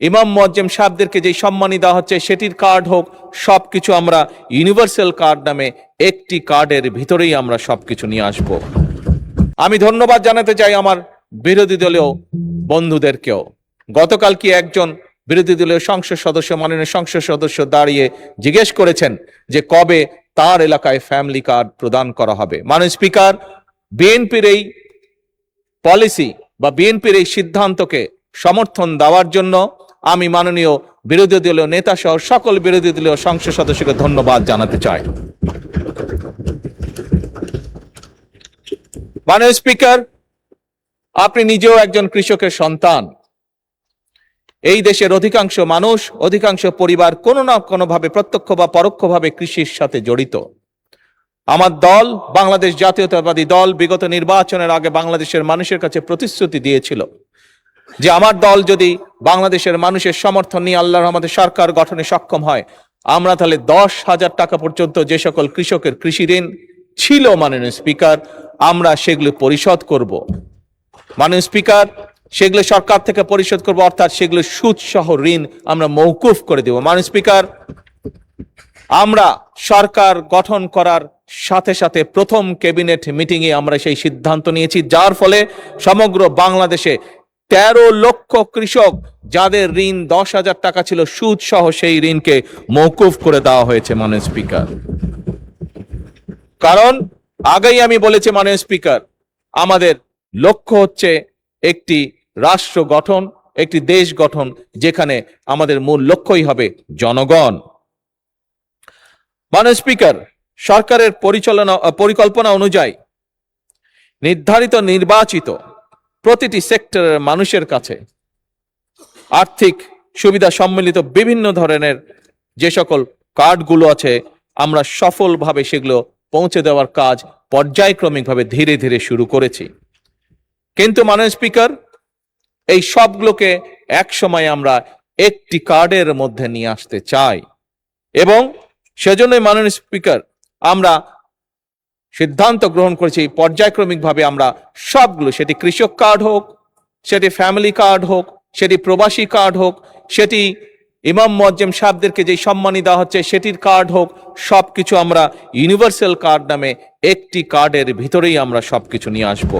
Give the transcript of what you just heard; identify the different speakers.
Speaker 1: ইমাম মুয়াজ্জিম সাহেবদেরকে যেই সম্মানী দেওয়া হচ্ছে সেটির কার্ড হোক, সবকিছু আমরা ইউনিভার্সাল কার্ড নামে একটি কার্ডের ভিতরেই আমরা সবকিছু নিয়ে আসব। আমি ধন্যবাদ জানাতে চাই আমার বিরোধী দলীয় বন্ধুদেরকেও। গতকাল কি একজন বিরোধী দলীয় সংসদ সদস্য, মাননীয় সংসদ সদস্য দাঁড়িয়ে জিজ্ঞেস করেছেন যে কবে তার এলাকায় ফ্যামিলি কার্ড প্রদান করা হবে। মাননীয় স্পিকার, বিএনপির এই পলিসি বা বিএনপির এই সিদ্ধান্তকে সমর্থন দেওয়ার জন্য আমি মাননীয় বিরোধী দলীয় নেতা সহ সকল বিরোধী দলীয় সংসদ সদস্যকে ধন্যবাদ জানাতে চাই। মাননীয় স্পিকার, আপনি নিজেও একজন কৃষকের সন্তান। এই দেশের অধিকাংশ মানুষ, অধিকাংশ পরিবার কোনো না কোনো ভাবে প্রত্যক্ষ বা পরোক্ষভাবে কৃষির সাথে জড়িত। আমার দল, বাংলাদেশ জাতীয়তাবাদী দল, বিগত নির্বাচনের আগে বাংলাদেশের মানুষের কাছে প্রতিশ্রুতি দিয়েছিল যে আমার দল যদি বাংলাদেশের মানুষের সমর্থন নিয়ে আল্লাহর রহমতে সরকার গঠনে সক্ষম হয়, আমরা তাহলে 10,000 টাকা পর্যন্ত যে সকল কৃষকের কৃষি ঋণ ছিল মাননীয় স্পিকার, আমরা সেগুলো পরিশোধ করব। মাননীয় স্পিকার, সেগুলো সরকার থেকে পরিশোধ করব, অর্থাৎ সেগুলো সুদ সহ ঋণ আমরা মওকুফ করে দেব। মাননীয় স্পিকার, আমরা সরকার গঠন করার সাথে সাথে প্রথম ক্যাবিনেট মিটিংয়ে আমরা সেই সিদ্ধান্ত নিয়েছি, যার ফলে সমগ্র বাংলাদেশে 13 লক্ষ কৃষক যাদের ঋণ 10,000 টাকা ছিল সুদ সহ সেই ঋণকে মওকুফ করে দেওয়া হয়েছে মাননীয় স্পিকার। কারণ আগেই আমি বলেছি মাননীয় স্পিকার, আমাদের লক্ষ্য হচ্ছে একটি রাষ্ট্র গঠন, একটি দেশ গঠন, যেখানে আমাদের মূল লক্ষ্যই হবে জনগণ। মাননীয় স্পিকার, সরকারের পরিকল্পনা অনুযায়ী নির্ধারিত নির্বাচিত প্রতিটি সেক্টরের মানুষের কাছে আর্থিক সুবিধা সম্মিলিত বিভিন্ন ধরনের যে সকল কার্ডগুলো আছে, আমরা সফলভাবে সেগুলো পৌঁছে দেওয়ার কাজ পর্যায়ক্রমিকভাবে ধীরে ধীরে শুরু করেছি। কিন্তু মাননীয় স্পিকার, এই সবগুলোকে এক সময় আমরা একটি কার্ডের মধ্যে নিয়ে আসতে চাই এবং সেজন্যই মাননীয় স্পিকার আমরা সিদ্ধান্ত গ্রহণ করেছি পর্যায়ক্রমিকভাবে আমরা সবগুলো, সেটি কৃষক কার্ড হোক, সেটি ফ্যামিলি কার্ড হোক, সেটি প্রবাসী কার্ড হোক, সেটি ইমাম মুয়াজ্জিম সাহেবদেরকে যেই সম্মানী দেওয়া হচ্ছে সেটির কার্ড হোক, সবকিছু আমরা ইউনিভার্সাল কার্ড নামে একটি কার্ডের ভিতরেই আমরা সবকিছু নিয়ে আসব।